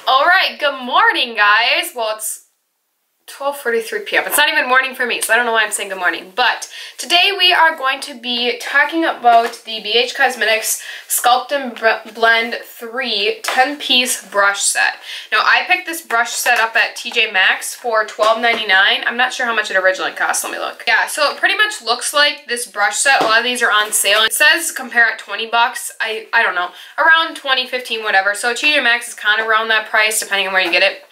Alright, good morning guys. Well, it's 12:43 p.m. It's not even morning for me, so I don't know why I'm saying good morning. But today we are going to be talking about the BH Cosmetics Sculpt and Blend 3 10-piece brush set. Now, I picked this brush set up at TJ Maxx for $12.99. I'm not sure how much it originally cost. Let me look. Yeah, so it pretty much looks like this brush set. A lot of these are on sale. It says compare at 20 bucks. I don't know. Around 20, 15, whatever. So TJ Maxx is kind of around that price depending on where you get it.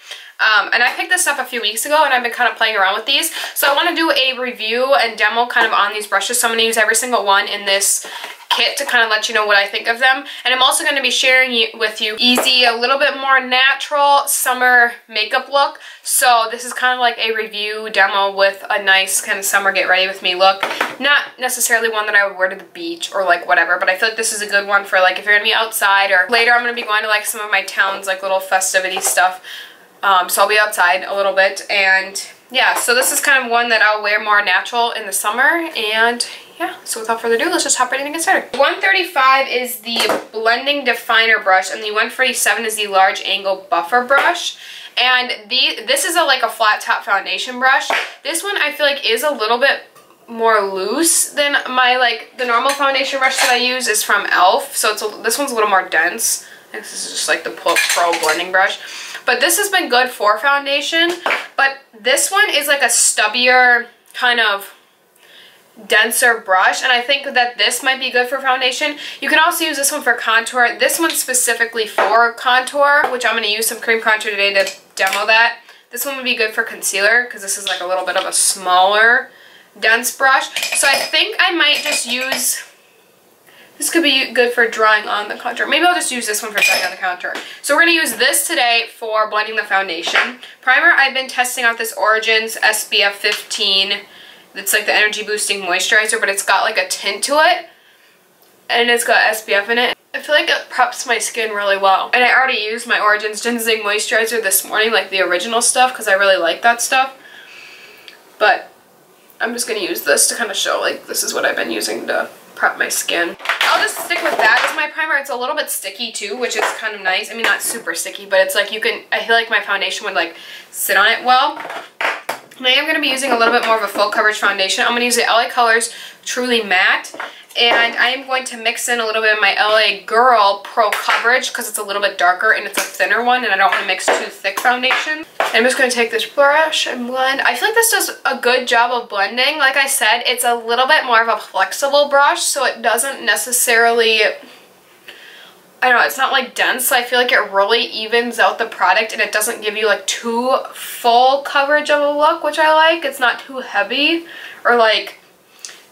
And I picked this up a few weeks ago and I've been kind of playing around with these. So I want to do a review and demo kind of on these brushes. So I'm going to use every single one in this kit to kind of let you know what I think of them. And I'm also going to be sharing with you easy, a little bit more natural summer makeup look. So this is kind of like a review demo with a nice kind of summer get ready with me look. Not necessarily one that I would wear to the beach or like whatever, but I feel like this is a good one for like if you're going to be outside, or later I'm going to be going to like some of my town's like little festivity stuff. So I'll be outside a little bit, and yeah, so this is kind of one that I'll wear more natural in the summer, and yeah, so without further ado, let's just hop right in and get started. 135 is the blending definer brush, and the 147 is the large angle buffer brush. And this is like a flat top foundation brush. This one I feel like is a little bit more loose than my the normal foundation brush that I use is from e.l.f. So this one's a little more dense. This is just like the Pro blending brush. But this has been good for foundation, but this one is like a stubbier, kind of denser brush, and I think that this might be good for foundation. You can also use this one for contour. This one's specifically for contour, which I'm going to use some cream contour today to demo that. This one would be good for concealer, because this is like a little bit of a smaller, dense brush. So I think I might just use... This could be good for drawing on the contour. Maybe I'll just use this one for drawing on the contour. So we're going to use this today for blending the foundation. Primer, I've been testing out this Origins SPF 15. It's like the energy boosting moisturizer, but it's got like a tint to it. And it's got SPF in it. I feel like it preps my skin really well. And I already used my Origins Ginseng moisturizer this morning, like the original stuff, because I really like that stuff. But I'm just going to use this to kind of show like this is what I've been using to prep my skin. I'll just stick with that as my primer. It's a little bit sticky too, which is kind of nice. I mean, not super sticky, but it's like I feel like my foundation would like sit on it well. And I am going to be using a little bit more of a full coverage foundation. I'm going to use the LA Colors Truly Matte. And I am going to mix in a little bit of my LA Girl Pro Coverage because it's a little bit darker and it's a thinner one, and I don't want to mix too thick foundation. And I'm just going to take this brush and blend. I feel like this does a good job of blending. Like I said, it's a little bit more of a flexible brush, so it doesn't necessarily... I don't know, it's not like dense, so I feel like it really evens out the product, and it doesn't give you like too full coverage of a look, which I like. It's not too heavy, or like...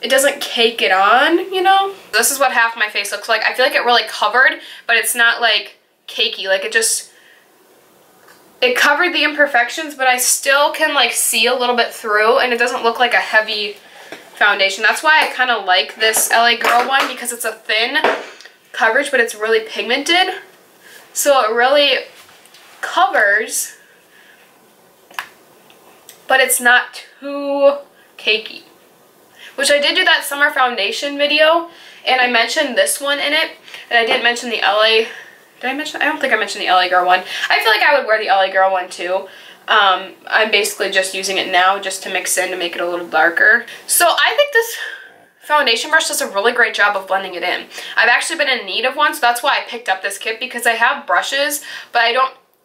it doesn't cake it on, you know? This is what half my face looks like. I feel like it really covered, but it's not like cakey. Like it covered the imperfections, but I still can like see a little bit through, and it doesn't look like a heavy foundation. That's why I kind of like this LA Girl one, because it's a thin coverage, but it's really pigmented. So it really covers, but it's not too cakey. Which I did do that summer foundation video, and I mentioned this one in it, and I didn't mention the LA, did I mention? I don't think I mentioned the LA Girl one. I feel like I would wear the LA Girl one too. I'm basically just using it now just to mix in to make it a little darker. So I think this foundation brush does a really great job of blending it in. I've actually been in need of one, so that's why I picked up this kit, because I have brushes, but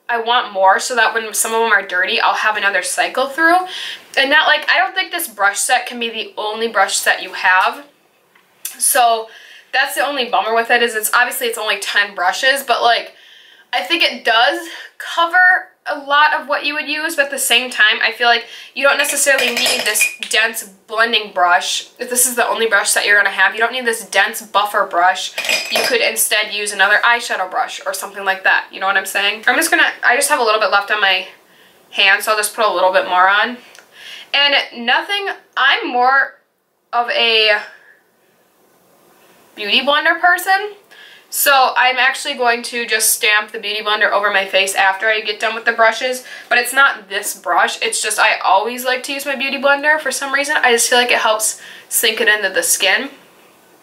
I want more so that when some of them are dirty, I'll have another cycle through. And not like, I don't think this brush set can be the only brush set you have. So that's the only bummer with it, is it's only 10 brushes, but like, I think it does cover a lot of what you would use, but at the same time, I feel like you don't necessarily need this dense blending brush. If this is the only brush that you're going to have, you don't need this dense buffer brush. You could instead use another eyeshadow brush or something like that. You know what I'm saying? I just have a little bit left on my hand, so I'll just put a little bit more on. And I'm more of a beauty blender person. So I'm actually going to just stamp the Beauty Blender over my face after I get done with the brushes. But it's not this brush. It's just I always like to use my Beauty Blender for some reason. I just feel like it helps sink it into the skin.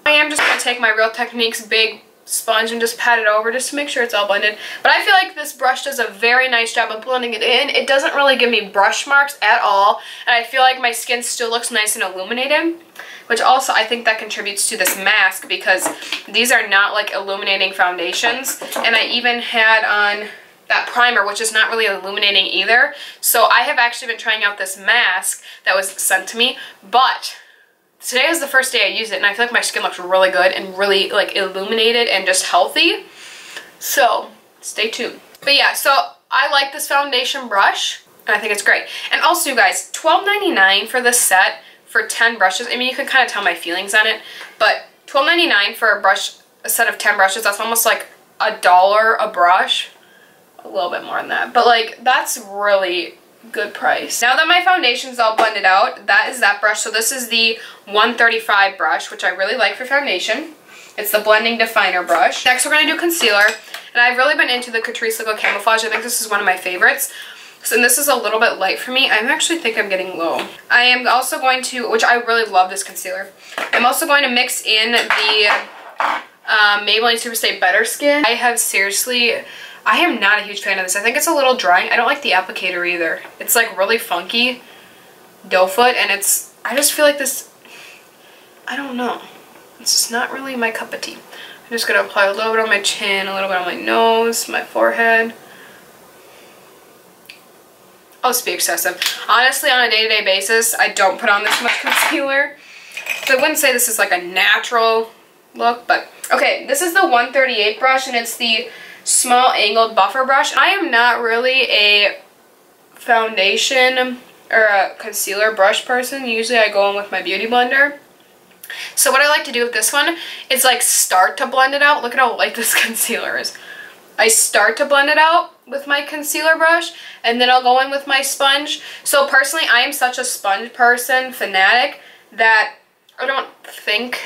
I am just going to take my Real Techniques big sponge and just pat it over just to make sure it's all blended. But I feel like this brush does a very nice job of blending it in. It doesn't really give me brush marks at all, and I feel like my skin still looks nice and illuminated, which also I think that contributes to this mask because these are not like illuminating foundations, and I even had on that primer, which is not really illuminating either. So I have actually been trying out this mask that was sent to me, but today is the first day I used it, and I feel like my skin looks really good and really like illuminated and just healthy. So stay tuned. But yeah, so I like this foundation brush, and I think it's great. And also, you guys, $12.99 for this set for 10 brushes. I mean, you can kind of tell my feelings on it, but $12.99 for a set of 10 brushes, that's almost like $1 a brush. A little bit more than that, but like that's really good price. Now that my foundation's all blended out, that is that brush. So this is the 135 brush, which I really like for foundation. It's the blending definer brush. Next we're going to do concealer, and I've really been into the Catrice Camouflage. I think this is one of my favorites. So, and this is a little bit light for me. I actually think I'm getting low. I am also going to, which I really love this concealer, I'm also going to mix in the Maybelline Superstay Better Skin. I am not a huge fan of this. I think it's a little drying. I don't like the applicator either. It's like really funky doe foot, and I just feel like this, I don't know. It's just not really my cup of tea. I'm just going to apply a little bit on my chin, a little bit on my nose, my forehead. I'll just be excessive. Honestly, on a day-to-day basis, I don't put on this much concealer. So I wouldn't say this is like a natural look, but okay, this is the 138 brush, and it's the small angled buffer brush. I am not really a foundation or a concealer brush person. Usually I go in with my beauty blender. So what I like to do with this one is like start to blend it out. Look at how light this concealer is. I start to blend it out with my concealer brush, and then I'll go in with my sponge. So personally, I am such a sponge person, fanatic, that I don't think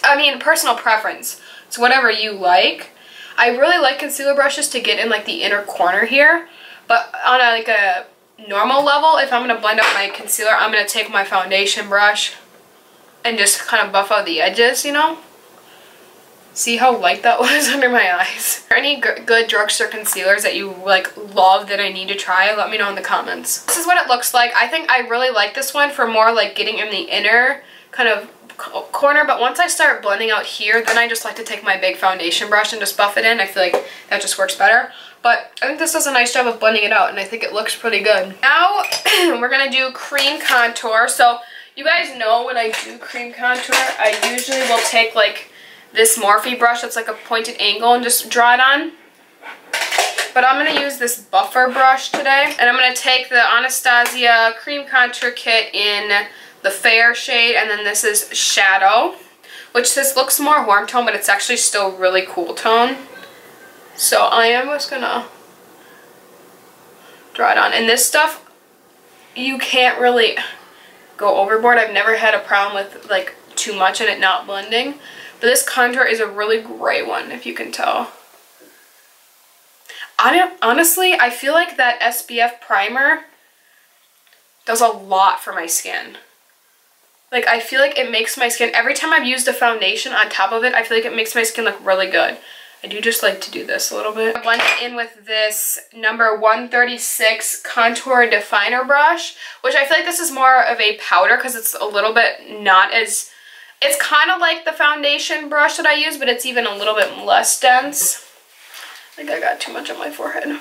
I mean, personal preference. It's whatever you like. I really like concealer brushes to get in like the inner corner here, but on like a normal level, if I'm going to blend out my concealer, I'm going to take my foundation brush and just kind of buff out the edges, you know? See how light that was under my eyes? Are there any good drugstore concealers that you like love that I need to try? Let me know in the comments. This is what it looks like. I think I really like this one for more like getting in the inner kind of corner, but once I start blending out here, then I just like to take my big foundation brush and just buff it in. I feel like that just works better. But I think this does a nice job of blending it out, and I think it looks pretty good. Now we're gonna do cream contour. So you guys know when I do cream contour, I usually will take like this Morphe brush that's like a pointed angle and just draw it on. But I'm going to use this buffer brush today, and I'm going to take the Anastasia Cream Contour Kit in the fair shade, and then this is Shadow, which this looks more warm tone, but it's actually still really cool tone. So I am just going to draw it on. And this stuff, you can't really go overboard. I've never had a problem with like too much and it not blending. But this contour is a really great one, if you can tell. Honestly, I feel like that SPF primer does a lot for my skin. Like, I feel like it makes my skin, every time I've used a foundation on top of it, I feel like it makes my skin look really good. I do just like to do this a little bit. I blend it in with this number 136 Contour Definer brush, which I feel like this is more of a powder because it's a little bit not as... It's kind of like the foundation brush that I use, but it's even a little bit less dense. I think I got too much on my forehead.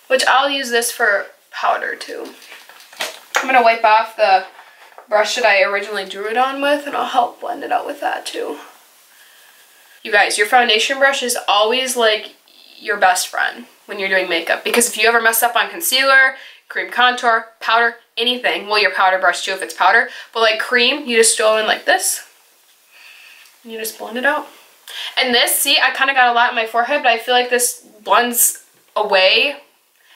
Which I'll use this for powder too. I'm going to wipe off the brush that I originally drew it on with, and I'll help blend it out with that too. You guys, your foundation brush is always like your best friend when you're doing makeup, because if you ever mess up on concealer, cream contour, powder, anything, well, your powder brush too if it's powder, but like cream, you just go in like this, and you just blend it out. And this, see, I kind of got a lot on my forehead, but I feel like this blends away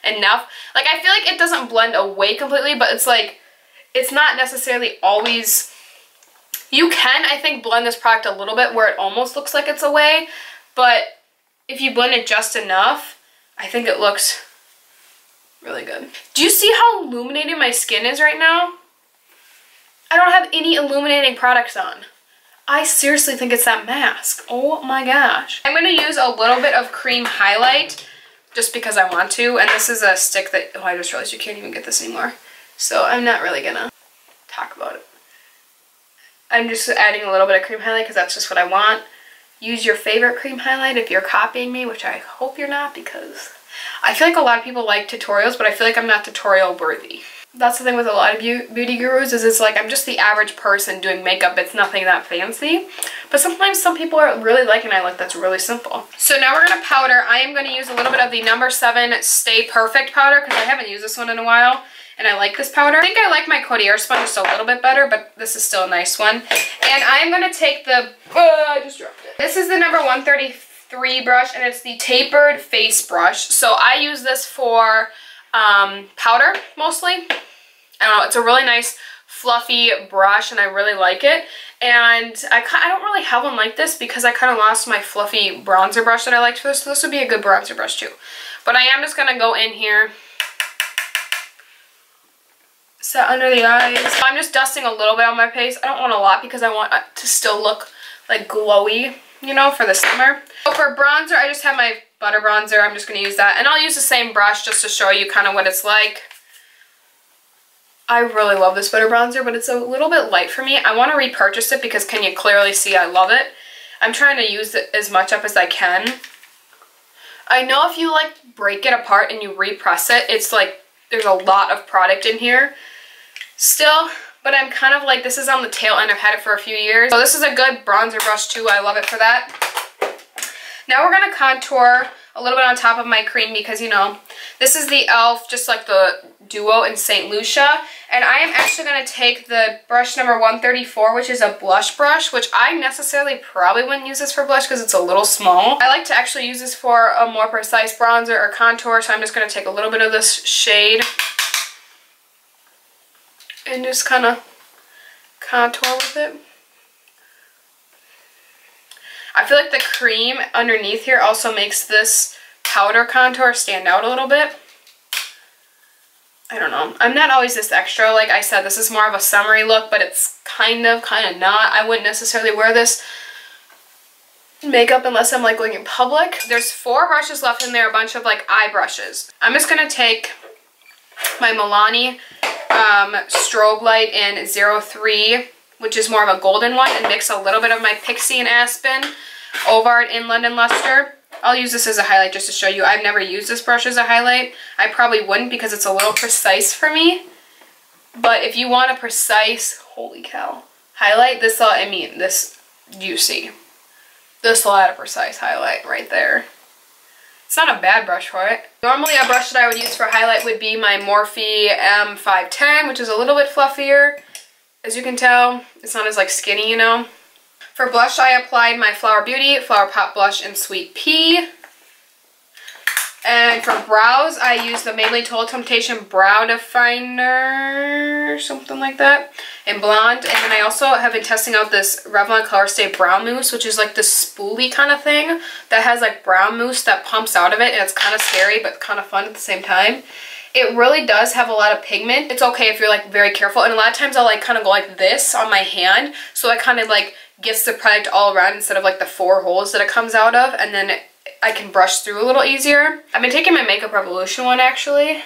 enough. Like, I feel like it doesn't blend away completely, but it's like, it's not necessarily always, you can, I think, blend this product a little bit where it almost looks like it's away, but if you blend it just enough, I think it looks really good. Do you see how illuminated my skin is right now? I don't have any illuminating products on. I seriously think it's that mask. Oh my gosh. I'm going to use a little bit of cream highlight just because I want to. And this is a stick that, oh, I just realized you can't even get this anymore. So I'm not really going to talk about it. I'm just adding a little bit of cream highlight because that's just what I want. Use your favorite cream highlight if you're copying me, which I hope you're not, because I feel like a lot of people like tutorials, but I feel like I'm not tutorial worthy. That's the thing with a lot of beauty gurus, is it's like I'm just the average person doing makeup. It's nothing that fancy. But sometimes some people are really liking a look that's really simple. So now we're going to powder. I am going to use a little bit of the No. 7 Stay Perfect powder because I haven't used this one in a while. And I like this powder. I think I like my Cotillard sponge just a little bit better, but this is still a nice one. And I'm going to take the... I just dropped it. This is the number 133 brush, and it's the tapered face brush. So I use this for powder, mostly. I don't know, it's a really nice fluffy brush, and I really like it. And I don't really have one like this because I kind of lost my fluffy bronzer brush that I liked for this. So this would be a good bronzer brush too. But I am just going to go in here, set under the eyes. So I'm just dusting a little bit on my face. I don't want a lot because I want to still look like glowy, you know, for the summer. So for bronzer, I just have my butter bronzer. I'm just going to use that. And I'll use the same brush just to show you kind of what it's like. I really love this butter bronzer, but it's a little bit light for me. I want to repurchase it because can you clearly see I love it. I'm trying to use it as much up as I can. I know if you like break it apart and you repress it, it's like there's a lot of product in here still, but I'm kind of like, this is on the tail end. I've had it for a few years. So this is a good bronzer brush too. I love it for that. Now we're going to contour a little bit on top of my cream because, you know, this is the e.l.f. just like the Duo in St. Lucia. And I am actually going to take the brush number 134, which is a blush brush, which I necessarily probably wouldn't use this for blush because it's a little small. I like to actually use this for a more precise bronzer or contour, so I'm just going to take a little bit of this shade and just kind of contour with it. I feel like the cream underneath here also makes this powder contour stand out a little bit. I don't know. I'm not always this extra. Like I said, this is more of a summery look, but it's kind of not. I wouldn't necessarily wear this makeup unless I'm like going in public. There's 4 brushes left in there, a bunch of like eye brushes. I'm just going to take my Milani Strobe Light in 03, which is more of a golden one, and mix a little bit of my Pixi Aspyn Ovard in London Luster. I'll use this as a highlight just to show you. I've never used this brush as a highlight. I probably wouldn't because it's a little precise for me. But if you want a precise, holy cow, highlight, this you see. This will add a precise highlight right there. It's not a bad brush for it. Normally a brush that I would use for highlight would be my Morphe M510, which is a little bit fluffier. As you can tell, it's not as like skinny, you know. For blush, I applied my Flower Beauty Flower Pot Blush in Sweet Pea. And for brows, I used the Maybelline Total Temptation Brow Definer, something like that, in Blonde. And then I also have been testing out this Revlon Colorstay Brow Mousse, which is like this spoolie kind of thing that has like brow mousse that pumps out of it, and it's kind of scary but kind of fun at the same time. It really does have a lot of pigment. It's okay if you're like very careful, and a lot of times I'll like kind of go like this on my hand, so it kind of like gets the product all around instead of like the 4 holes that it comes out of, and then I can brush through a little easier. I've been taking my Makeup Revolution one actually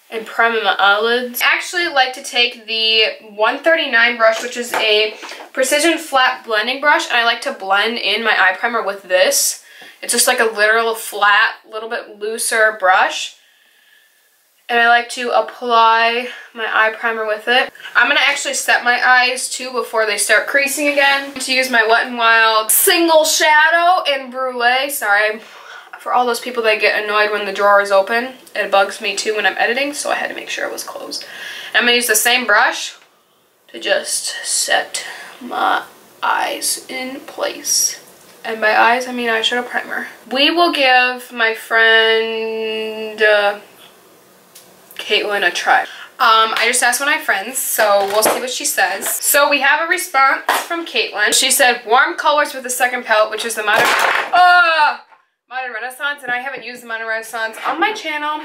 and priming my eyelids. I actually like to take the 139 brush, which is a precision flat blending brush, and I like to blend in my eye primer with this. It's just like a literal flat, little bit looser brush. And I like to apply my eye primer with it. I'm going to actually set my eyes too before they start creasing again. To use my Wet n Wild Single Shadow in Brûlée. Sorry, for all those people that get annoyed when the drawer is open. It bugs me too when I'm editing, so I had to make sure it was closed. And I'm going to use the same brush to just set my eyes in place. And by eyes, I mean eyeshadow primer. We will give my friend Caitlin a try. I just asked one of my friends, so we'll see what she says. So we have a response from Caitlin. She said, warm colors with the second palette, which is the Modern Renaissance, and I haven't used the Modern Renaissance on my channel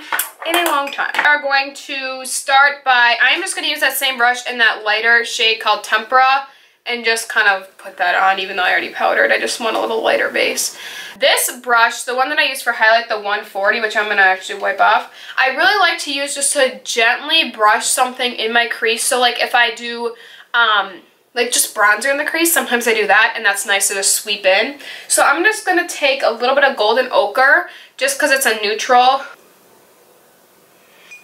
in a long time. We are going to start by, I'm just going to use that same brush in that lighter shade called Tempera and just kind of put that on, even though I already powdered. I just want a little lighter base. This brush, the one that I use for highlight, the 140, which I'm going to actually wipe off, I really like to use just to gently brush something in my crease. So like if I do like just bronzer in the crease, sometimes I do that, and that's nice to just sweep in. So I'm just going to take a little bit of golden ochre, just because it's a neutral.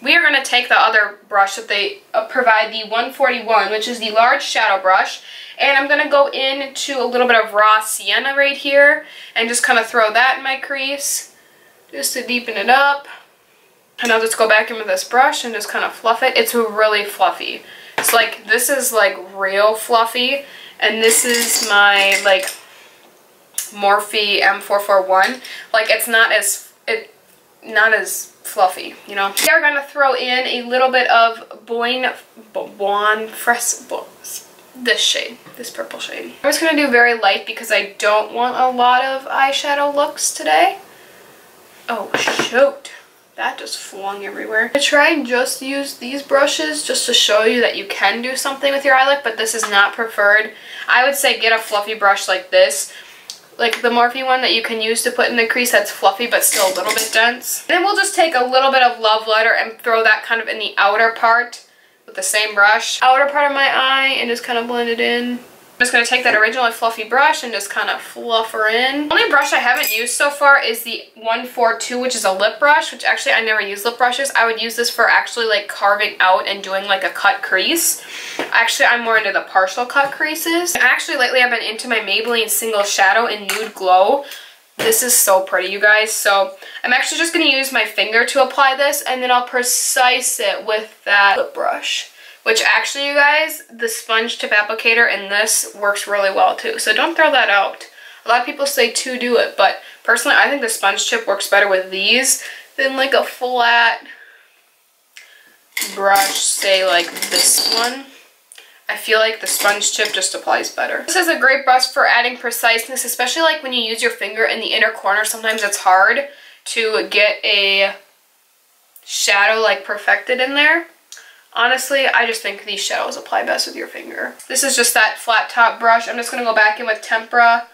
We are going to take the other brush that they provide, the 141, which is the large shadow brush, and I'm going to go into a little bit of raw sienna right here and just kind of throw that in my crease just to deepen it up. And I'll just go back in with this brush and just kind of fluff it. It's really fluffy. It's like, this is like real fluffy, and this is my like Morphe M441. Like it's not as fluffy, you know. We are going to throw in a little bit of this shade, this purple shade. I'm just going to do very light because I don't want a lot of eyeshadow looks today. Oh shoot, that just flung everywhere. I try and just use these brushes just to show you that you can do something with your eye look, but this is not preferred. I would say get a fluffy brush like this, like the Morphe one that you can use to put in the crease that's fluffy but still a little bit dense. Then we'll just take a little bit of Love Letter and throw that kind of in the outer part with the same brush. Outer part of my eye, and just kind of blend it in. I'm just going to take that original fluffy brush and just kind of fluff her in. The only brush I haven't used so far is the 142, which is a lip brush, which actually I never use lip brushes. I would use this for actually like carving out and doing like a cut crease. Actually, I'm more into the partial cut creases. Actually, lately I've been into my Maybelline Single Shadow in Nude Glow. This is so pretty, you guys. So I'm actually just going to use my finger to apply this, and then I'll precise it with that lip brush. Which actually, you guys, the sponge tip applicator in this works really well too. So don't throw that out. A lot of people say to do it, but personally I think the sponge tip works better with these than like a flat brush, say like this one. I feel like the sponge tip just applies better. This is a great brush for adding preciseness, especially like when you use your finger in the inner corner. Sometimes it's hard to get a shadow like perfected in there. Honestly, I just think these shadows apply best with your finger. This is just that flat top brush. I'm just going to go back in with Tempera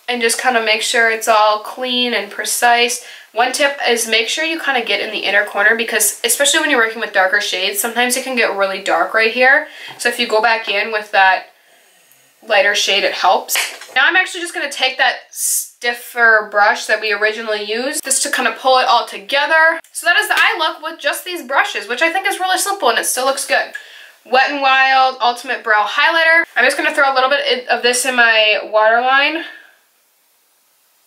and just kind of make sure it's all clean and precise. One tip is make sure you kind of get in the inner corner, because especially when you're working with darker shades, sometimes it can get really dark right here. So if you go back in with that lighter shade, it helps. Now I'm actually just going to take that stiffer brush that we originally used just to kind of pull it all together. So that is the eye look with just these brushes, which I think is really simple and it still looks good. Wet n Wild Ultimate Brow Highlighter. I'm just going to throw a little bit of this in my waterline.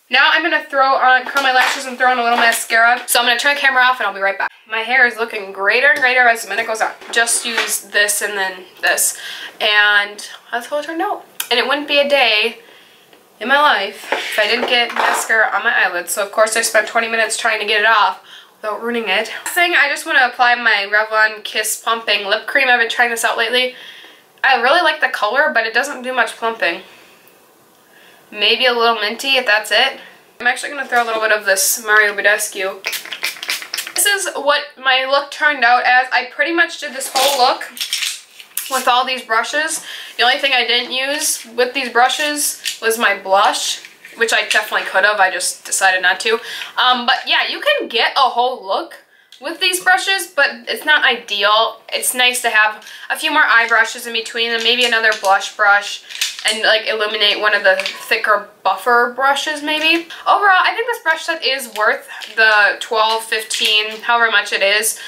Now I'm going to curl my lashes and throw in a little mascara. So I'm going to turn the camera off and I'll be right back. My hair is looking greater and greater as the minute goes on. Just use this and then this, and that's how it turned out. And it wouldn't be a day in my life if I didn't get mascara on my eyelids. So of course I spent 20 minutes trying to get it off without ruining it. Last thing, I just want to apply my Revlon Kiss Plumping Lip Cream. I've been trying this out lately. I really like the color, but it doesn't do much plumping. Maybe a little minty if that's it. I'm actually going to throw a little bit of this Mario Badescu. This is what my look turned out as. I pretty much did this whole look with all these brushes. The only thing I didn't use with these brushes was my blush, which I definitely could have. I just decided not to. But yeah, you can get a whole look with these brushes, but it's not ideal. It's nice to have a few more eye brushes in between and maybe another blush brush and like illuminate one of the thicker buffer brushes maybe. Overall, I think this brush set is worth the $12, $15, however much it is,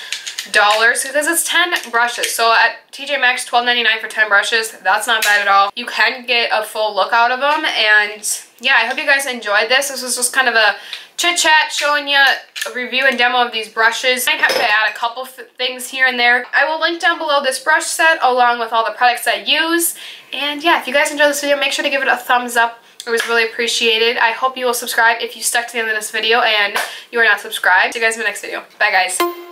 because it's 10 brushes. So at TJ Maxx, $12.99 for 10 brushes. That's not bad at all. You can get a full look out of them, and yeah, I hope you guys enjoyed this. This was just kind of a chit chat showing you a review and demo of these brushes. I might have to add a couple things here and there. I will link down below this brush set along with all the products I use. And yeah, if you guys enjoyed this video, make sure to give it a thumbs up. It was really appreciated. I hope you will subscribe if you stuck to the end of this video and you are not subscribed. See you guys in the next video. Bye guys.